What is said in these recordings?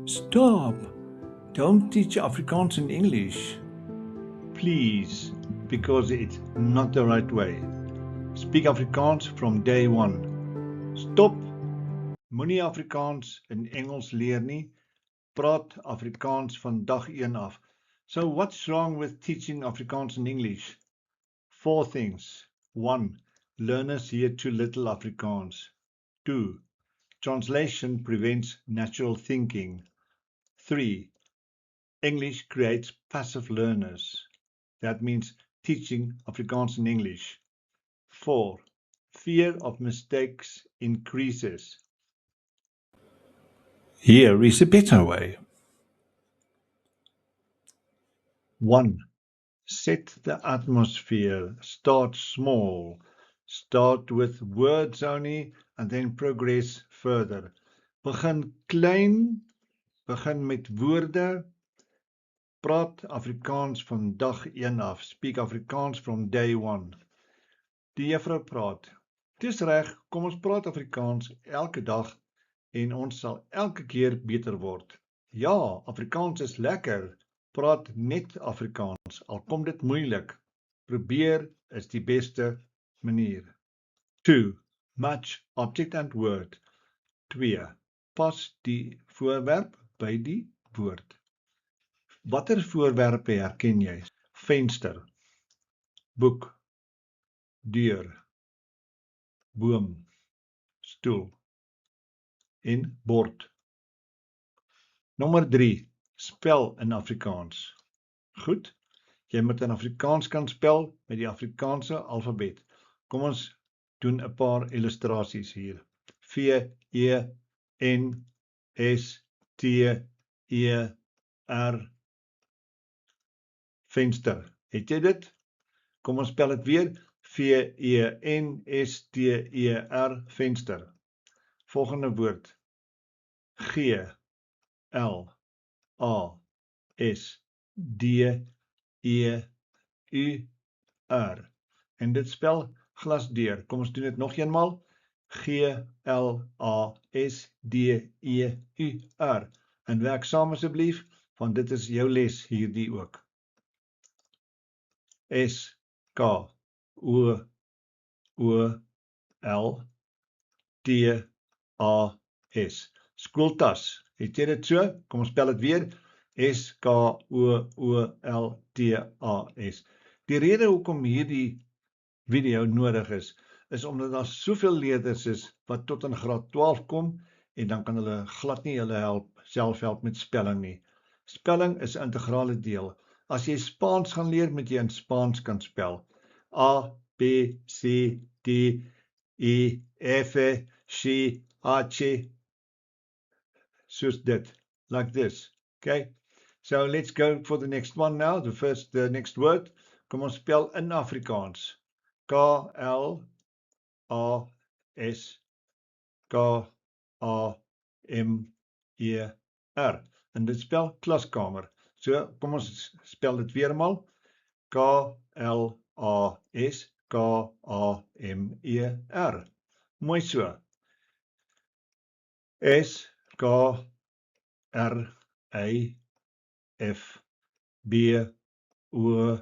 Stop! Don't teach Afrikaans in English. Please, because it's not the right way. Speak Afrikaans from day one. Stop! Moenie Afrikaans in Engels leer nie. Praat Afrikaans van dag 1 af. So what's wrong with teaching Afrikaans in English? 4 things. 1. Learners hear too little Afrikaans. 2. Translation prevents natural thinking. 3. English creates passive learners. That means teaching Afrikaans in English. 4. Fear of mistakes increases. Here is a better way. 1. Set the atmosphere. Start small. Start with words only and then progress further. Begin klein. Begin met woorde. Praat Afrikaans van dag 1 af. Speak Afrikaans from day 1. Die juffrou praat. Dis reg, kom ons praat Afrikaans elke dag en ons sal elke keer beter word. Ja, Afrikaans is lekker. Praat net Afrikaans, al kom dit moeilik. Probeer is die beste manier. 2. Match object and word. 2. Pas die voorwerp by die woord. Watter voorwerpe herken jy? Venster, boek, deur, boom, stoel en bord. Nommer 3. Spel in Afrikaans. Goed, jy moet in Afrikaans kan spel met die Afrikaanse alfabet. Kom ons doen 'n paar illustrasies hier. V, E, N, S, T, E, R. Venster. Het jy dit? Kom ons spel dit weer. V, E, N, S, T, E, R. Venster. Volgende woord. G, L, A, S, D, E, U, R. En dit spel glasdeur. Kom ons doen dit nog eenmaal. G, L, A, S, D, E, U, R. En werk saam asseblief, want dit is jou les hierdie ook. S, K, O, L, T, A, S. Skooltas. Het jy dit so? Kom ons spel dit weer. S, K, O, L, T, A, S. Die rede hoekom hierdie video nodig is omdat daar soveel leerders is wat tot in graad 12 kom en dan kan hulle glad nie hulle self help met spelling nie. Spelling is 'n integrale deel. As jy Spaans gaan leer, moet jy in Spaans kan spel. A, B, C, D, E, F, G, H, soos dit, like this. Okay, so let's go for the next one now, the next word. Kom ons spel in Afrikaans. K, L, A, S, K, A, M, E, R. En dit spel klaskamer. So, kom ons spel dit weer eenmaal. K, L, A, S, K, A, M, E, R. Mooi so. S, K, R, A, F, B, O,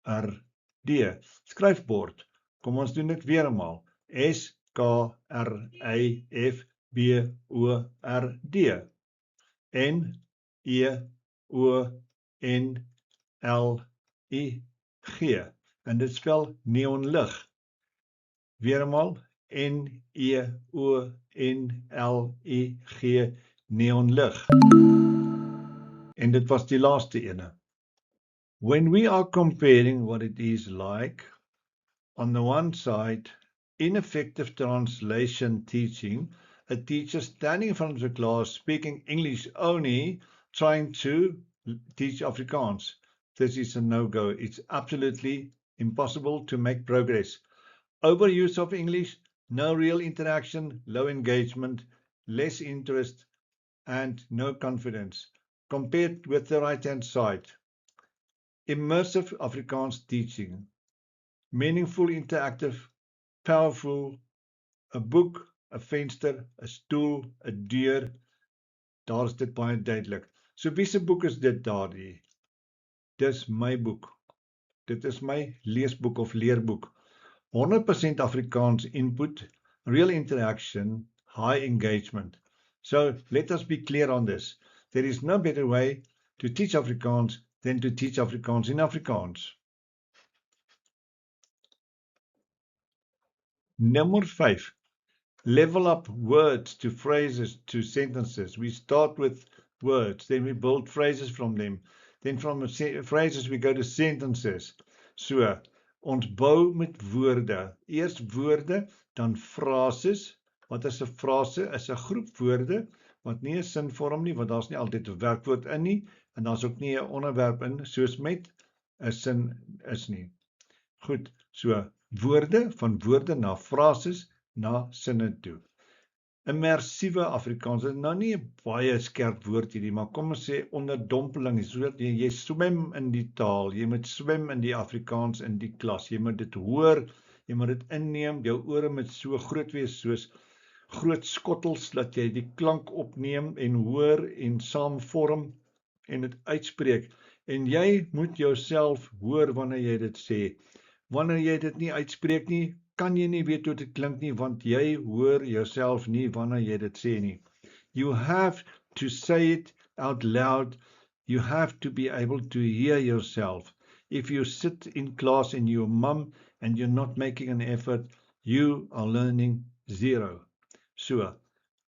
R, D. Skryfbord. Kom ons doen dit weer eenmaal. S, K, R, A, F, B, O, R, D. N, E, O, N, L, I, G. En dit spel neonlig. Weer eenmaal. N, E, O, N, L, I, G. Neonlig. En dit was die laaste ene. When we are comparing what it is like, on the one side, ineffective translation teaching, a teacher standing in front of the class speaking English only, trying to teach Afrikaans. This is a no-go. It's absolutely impossible to make progress. Overuse of English, no real interaction, low engagement, less interest, and no confidence. Compared with the right-hand side. Immersive Afrikaans teaching. Meaningful, interactive, powerful, 'n boek, 'n venster, 'n stoel, 'n deur, Daar is dit baie duidelik. So wie se boek is dit daardie? Dis my boek. Dit is my leesboek of leerboek. 100% Afrikaans input, real interaction, high engagement. So let us be clear on this. There is no better way to teach Afrikaans than to teach Afrikaans in Afrikaans. Number 5. Level up words to phrases to sentences. We start with words, then we build phrases from them. Then from phrases we go to sentences. So, ons bou met woorde. Eers woorde, dan frases. Wat is 'n frase? Is 'n groep woorde wat nie 'n sin vorm nie, want daar's nie altyd 'n werkwoord in nie en daar's ook nie 'n onderwerp in soos met 'n sin is nie. Goed, so woorde, van woorde na frases na sinne toe. Immersiewe Afrikaans, dit is nou nie 'n baie skerp woord hierdie, maar kom ons sê onderdompeling, sodat jy swem in die taal, jy moet swem in die Afrikaans in die klas, jy moet dit hoor, jy moet dit inneem, jou ore moet so groot wees soos groot skottels, dat jy die klank opneem en hoor en saam vorm en dit uitspreek, en jy moet jouself hoor wanneer jy dit sê. Wanneer jy dit nie uitspreek nie, kan jy nie weet hoe dit klink nie, want jy hoor jouself nie wanneer jy dit sê nie. You have to say it out loud. You have to be able to hear yourself. If you sit in class and you mum and you're not making an effort, you are learning zero. So,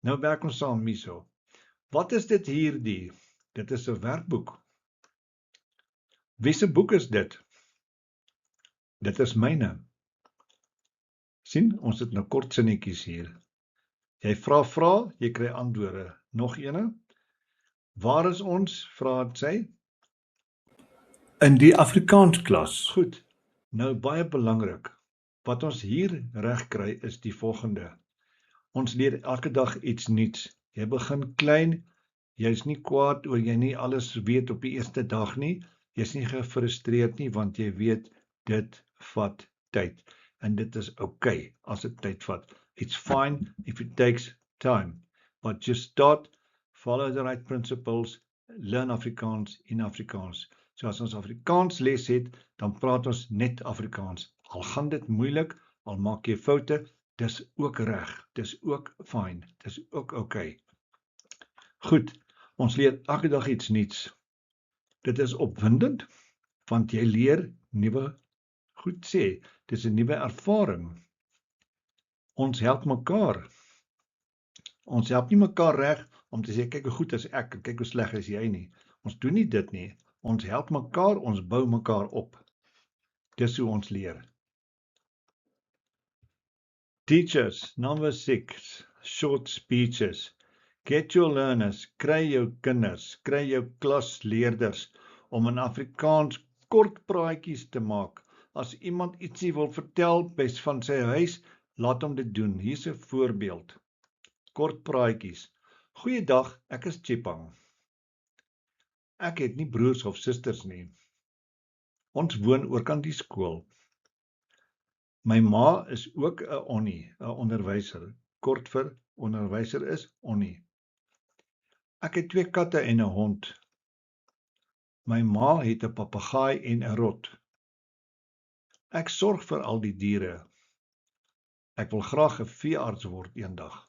nou werk ons saam hierso. Wat is dit hierdie? Dit is 'n werkboek. Wie se boek is dit? Dit is myne. Sien, ons het nou kort sinnetjies hier. Jy vra, jy kry antwoorde. Nog ene? Waar is ons? Vra dit sy. In die Afrikaans klas. Goed. Nou baie belangrik. Wat ons hier reg kry is die volgende. Ons leer elke dag iets nuuts. Jy begin klein. Jy's nie kwaad oor jy nie alles weet op die eerste dag nie. Jy's nie gefrustreerd nie, want jy weet dit vat tyd. En dit is okay as dit tyd vat. It's fine if it takes time. But just start, follow the right principles, learn Afrikaans in Afrikaans. So as ons Afrikaans les het, dan praat ons net Afrikaans. Al gaan dit moeilik, al maak jy foute, dis ook reg, dis ook fine, dis ook okay. Goed, ons leer elke dag iets nuuts. Dit is opwindend, want jy leer nuwe goed sê. Dit is 'n nuwe ervaring. Ons help mekaar. Ons help nie mekaar reg om te sê, kyk hoe goed is ek, en kyk hoe sleg is jy nie. Ons doen nie dit nie. Ons help mekaar, ons bou mekaar op. Dis hoe ons leer. Teachers, number 6, short speeches. Get your learners, kry jou kinders, kry jou klasleerders om in Afrikaans kort praatjies te maak. As iemand ietsie wil vertel van sy huis, laat hom dit doen. Hier's 'n voorbeeld. Kort praatjies. Goeiedag, ek is Chipang. Ek het nie broers of susters nie. Ons woon oorkant die skool. My ma is ook 'n onnie, 'n onderwyser. Kort vir onderwyser is onnie. Ek het 2 katte en 'n hond. My ma het 'n papegaai en 'n rot. Ek sorg vir al die diere. Ek wil graag 'n veearts word eendag.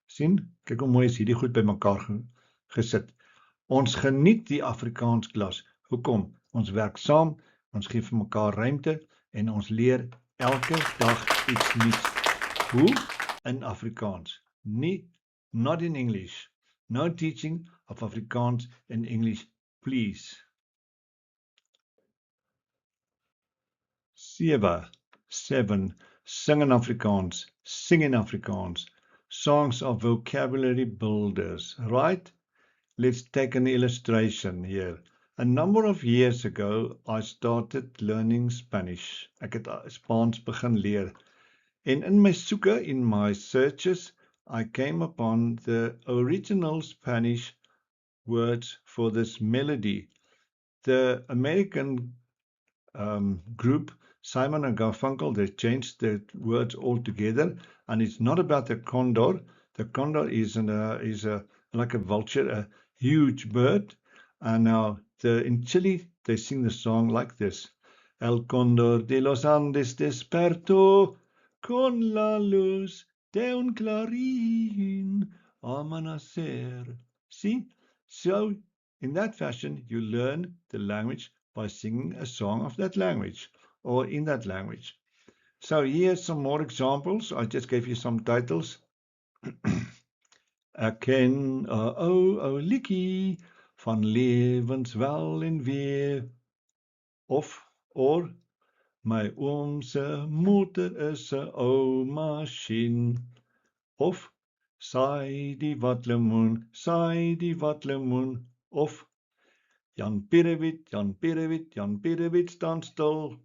Sien, kyk hoe mooi is hierdie goed bymekaar gesit. Ons geniet die Afrikaans klas. Hoekom? Ons werk saam, ons gee vir mekaar ruimte en ons leer elke dag iets nuuts. Hoe? In Afrikaans. Not in English. No teaching of Afrikaans in English, please. 7. Sing in Afrikaans. Sing in Afrikaans. Songs are vocabulary builders, right? Let's take an illustration here. A number of years ago, I started learning Spanish. Ek het Spaans begin leer. En in my soeke, in my searches, I came upon the original Spanish words for this melody. The American group, Simon and Garfunkel, they changed the words altogether, and it's not about the condor. The condor is a like a vulture, a huge bird. And now in Chile, they sing the song like this. El cóndor de los Andes despertó con la luz de un clarín amanecer. See? So, in that fashion, you learn the language by singing a song of that language or in that language. So here's some more examples. I just gave you some titles. Ek ken 'n ou liedjie van lewenswel en weer. Or my oom se motor is 'n ou masjien. Of saai die wat lemoen. Of Jan Pierewit staan stil.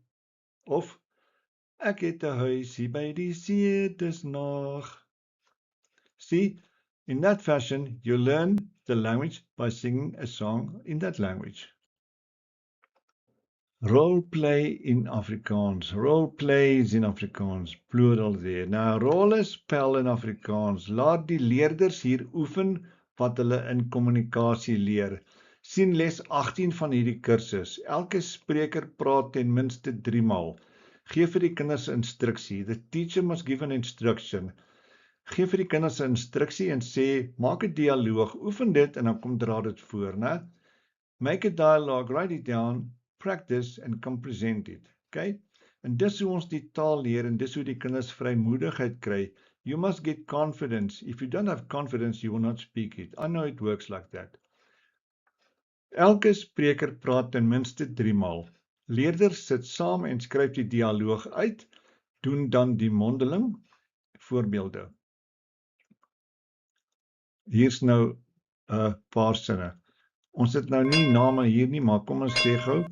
Of ek het 'n huisie by die see, dis nag. See, in that fashion, you learn the language by singing a song in that language. Role play in Afrikaans. Role plays in Afrikaans, plural there. Nou, rol spel in Afrikaans. Laat die leerders hier oefen wat hulle in kommunikasie leer. Sien les 18 van hierdie kursus. Elke spreker praat ten minste 3 maal. Geef vir die kinders instruksie. The teacher must give an instruction. Geef vir die kinders 'n instruksie en sê, maak 'n dialoog, oefen dit en dan kom dra dit voor, né? Make a dialogue, write it down, practice and come present it. Okay? En dis hoe ons die taal leer en dis hoe die kinders vrymoedigheid kry. You must get confidence. If you don't have confidence, you will not speak it. I know it works like that. Elke spreker praat ten minste 3 maal. Leerders sit saam en skryf die dialoog uit, doen dan die mondeling voorbeelde. Hier's nou 'n paar sinne. Ons het nou nie name hier nie, maar kom ons sê gou.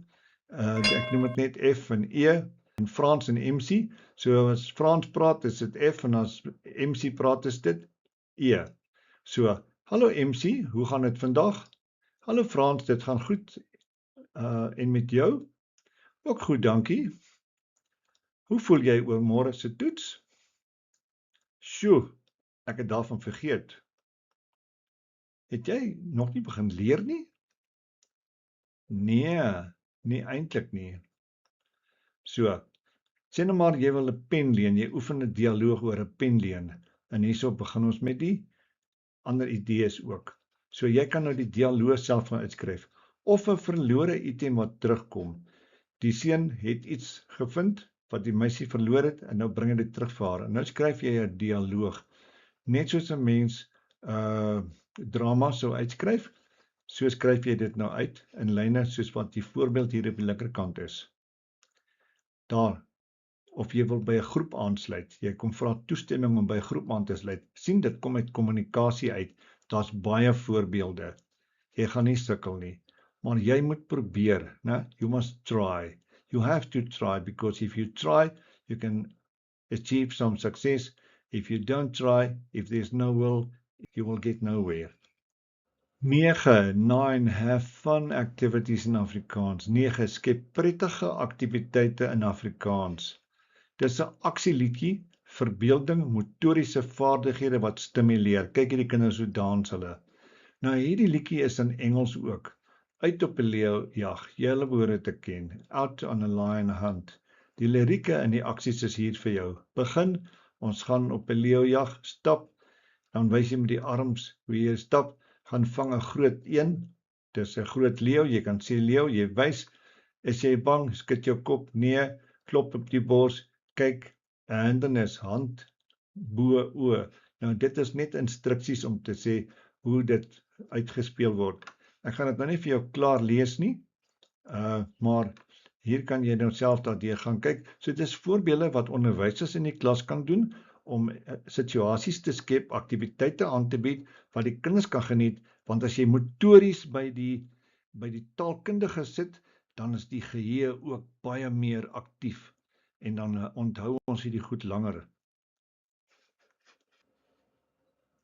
Ek noem dit net F en E, en Frans en MC. So as Frans praat, is dit F en as MC praat, is dit E. So, hallo MC, hoe gaan dit vandag? Hallo Frans, dit gaan goed. En met jou? Ook goed, dankie. Hoe voel jy oor môre se toets? Sjoe, ek het daarvan vergeet. Het jy nog nie begin leer nie? Nee, nie eintlik nie. So, sê nou maar jy wil 'n pen leen, jy oefen 'n dialoog oor 'n pen leen. En hierso begin ons met die ander idees ook. So jy kan nou die dialoog self gaan uitskryf. Of 'n verlore item wat terugkom. Die seun het iets gevind wat die meisie verloor het en nou bring hy dit terug vir haar. En nou skryf jy 'n dialoog. Net soos 'n mens drama sou uitskryf, so skryf jy dit nou uit in lyne soos wat die voorbeeld hier op die linkerkant is. Daar, of jy wil by 'n groep aansluit, jy kom vra toestemming om by 'n groep aan te sluit, sien dit kom uit kommunikasie uit, daar's baie voorbeelde, jy gaan nie sukkel nie, maar jy moet probeer, né? You must try, you have to try, because if you try, you can achieve some success. If you don't try, if there's no will, you will get nowhere. 9. Have fun activities in Afrikaans. 9. Skep prettige aktiwiteite in Afrikaans. Dis 'n aksieliedjie, verbeelding, motoriese vaardighede wat stimuleer. Kyk hierdie kinders hoe dans hulle. Nou hierdie liedjie is in Engels ook. Uit op 'n leeujag, julle behoort dit te ken. Out on a lion hunt. Die lirieke en die aksies is hier vir jou. Begin, ons gaan op 'n leeujag, stap, dan wys jy met die arms hoe jy stap, gaan vang 'n groot een, dis 'n groot leeu, jy kan sê leeu, jy wys, is jy bang, skud jou kop, nee, klop op die bors, kyk, hindernis, hand, bo, oë. Nou dit is net instruksies om te sê hoe dit uitgespeel word. Ek gaan dit nou nie vir jou klaar lees nie, maar hier kan jy nou self daardeur gaan kyk. So dit is voorbeelde wat onderwysers in die klas kan doen, om situasies te skep, aktiwiteite aan te bied, wat die kinders kan geniet, want as jy motories by die taalkundige sit, dan is die geheue ook baie meer aktief, en dan onthou ons hierdie goed langer.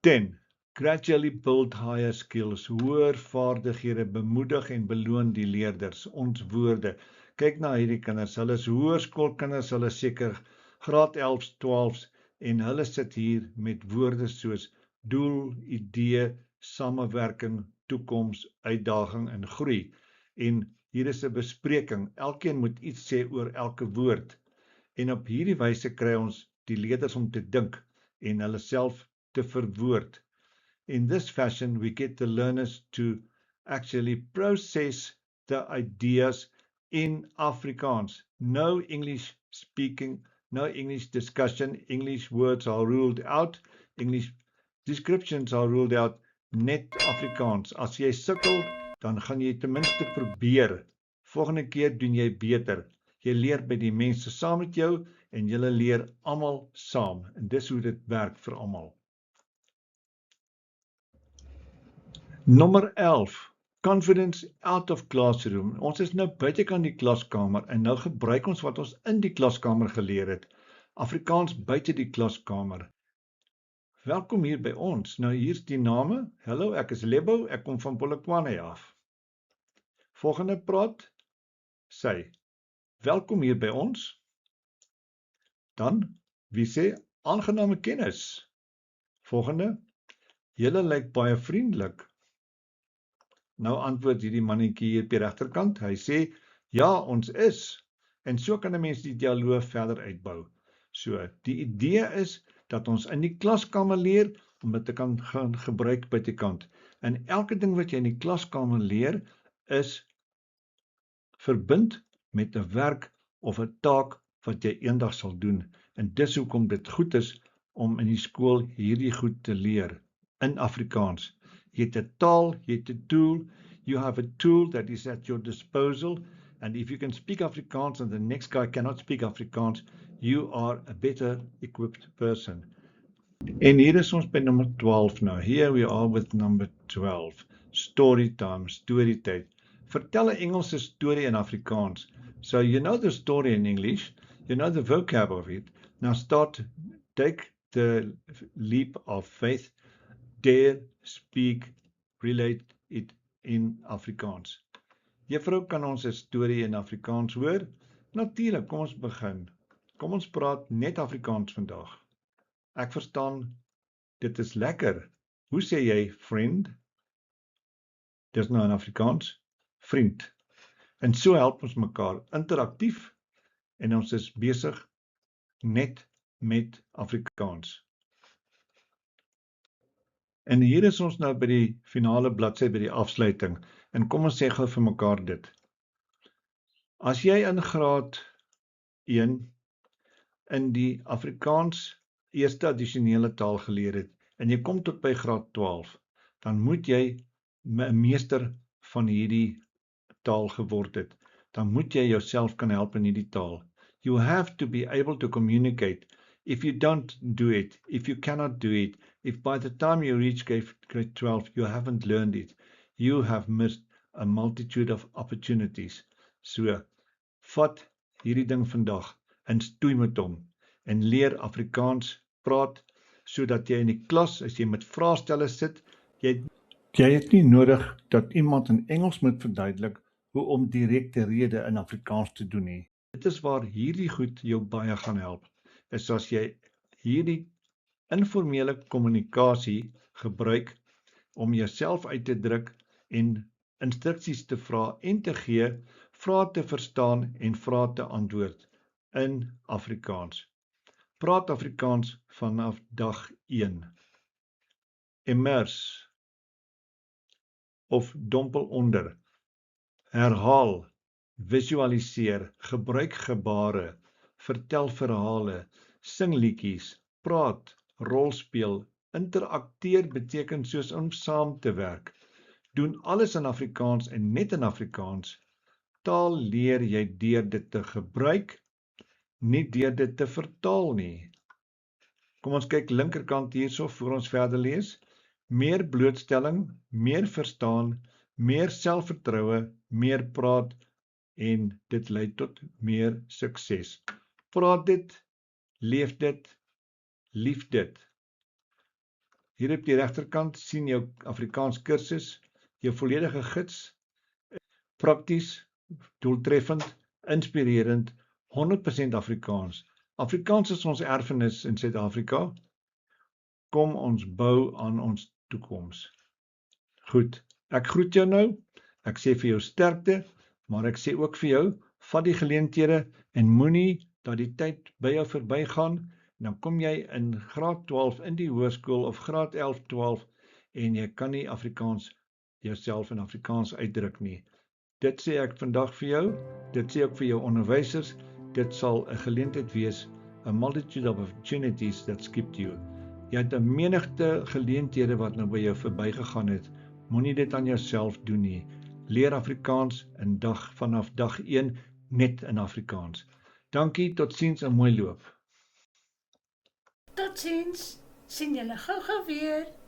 10. Gradually build higher skills, hoër vaardighede, bemoedig en beloon die leerders, ons woorde. Kyk na hierdie kinders, hulle is hoërskoolkinders, hulle is seker graad 11s, 12s, en hulle sit hier met woorde soos doel, idee, samewerking, toekoms, uitdaging en groei. En hier is 'n bespreking. Elkeen moet iets sê oor elke woord. En op hierdie wyse kry ons die leerders om te dink en hulle self te verwoord. In this fashion, we get the learners to actually process the ideas in Afrikaans. No English speaking, no English discussion. English words are ruled out. English descriptions are ruled out. Net Afrikaans. As jy sukkel, dan gaan jy ten minste probeer. Volgende keer doen jy beter. Jy leer by die mense saam met jou en julle leer almal saam. En dis hoe dit werk vir almal. Nommer 11. Confidence out of classroom. Ons is nou buitekant die klaskamer en nou gebruik ons wat ons in die klaskamer geleer het. Afrikaans buite die klaskamer. Welkom hier by ons. Nou hier's die name. Hallo, ek is Lebo, ek kom van Polokwane af. Volgende praat sy. Welkom hier by ons. Dan, wie sê aangename kennis? Volgende. Julle lyk baie vriendelik. Nou antwoord hierdie mannetjie hier op die regterkant. Hy sê, ja, ons is. En so kan 'n mens die dialoog verder uitbou. So, die idee is dat ons in die klaskamer leer om dit te kan gaan gebruik buitekant. En elke ding wat jy in die klaskamer leer is verbind met 'n werk of 'n taak wat jy eendag sal doen. En dis hoekom dit goed is om in die skool hierdie goed te leer in Afrikaans. Jy het 'n taal, jy het 'n tool, you have a tool that is at your disposal, and if you can speak Afrikaans and the next guy cannot speak Afrikaans, you are a better equipped person. En hier is ons by nummer 12 nou. Here we are with number 12. Story time, storytyd. Vertel 'n Engelse storie in Afrikaans. So you know the story in English, you know the vocab of it. Now take the leap of faith. Dare, speak, relate it in Afrikaans. Juffrou, kan ons 'n storie in Afrikaans hoor? Natuurlik, kom ons begin. Kom ons praat net Afrikaans vandag. Ek verstaan, dit is lekker. Hoe sê jy friend? Dis nou in Afrikaans, vriend. En so help ons mekaar interaktief en ons is besig net met Afrikaans. En hier is ons nou by die finale bladsy, by die afsluiting. En kom ons sê gou vir mekaar dit. As jy in graad 1 in die Afrikaans eerste addisionele taal geleer het, en jy kom tot by graad 12, dan moet jy 'n meester van hierdie taal geword het. Dan moet jy jouself kan help in hierdie taal. You have to be able to communicate. If you don't do it, if you cannot do it, if by the time you reach grade 12, you haven't learned it, you have missed a multitude of opportunities. So, vat hierdie ding vandag en stoei met hom en leer Afrikaans praat, sodat jy in die klas, as jy met vraestelle sit, jy het nie nodig dat iemand in Engels moet verduidelik hoe om direkte rede in Afrikaans te doen nie. Dit is waar hierdie goed jou baie gaan help, is as jy hierdie informele kommunikasie gebruik om jouself uit te druk en instruksies te vra en te gee, vrae te verstaan en vrae te antwoord in Afrikaans. Praat Afrikaans vanaf dag 1. Immers of dompel onder. Herhaal, visualiseer, gebruik gebare, vertel verhale, sing liedjies, praat, rolspeel, interakteer beteken soos om saam te werk. Doen alles in Afrikaans en net in Afrikaans. Taal leer jy deur dit te gebruik, nie deur dit te vertaal nie. Kom ons kyk linkerkant hierso voor ons verder lees. Meer blootstelling, meer verstaan, meer selfvertroue, meer praat en dit lei tot meer sukses. Praat dit, leef dit, lief dit. Hier op die regterkant sien jou Afrikaans kursus, jou volledige gids, prakties, doeltreffend, inspirerend, 100% Afrikaans. Afrikaans is ons erfenis in Suid-Afrika. Kom ons bou aan ons toekoms. Goed, ek groet jou nou. Ek sê vir jou sterkte, maar ek sê ook vir jou, vat die geleenthede en moenie dat die tyd by jou verbygaan. Dan kom jy in graad 12 in die hoërskool of graad 11, 12 en jy kan nie jouself in Afrikaans uitdruk nie. Dit sê ek vandag vir jou, dit sê ook vir jou onderwysers, dit sal 'n geleentheid wees, a multitude of opportunities that skipped you. Jy het 'n menigte geleenthede wat nou by jou verbygegaan het. Moenie dit aan jouself doen nie. Leer Afrikaans vanaf dag 1 net in Afrikaans. Dankie, totsiens en mooi loop. Totsiens, sien julle gou-gou weer.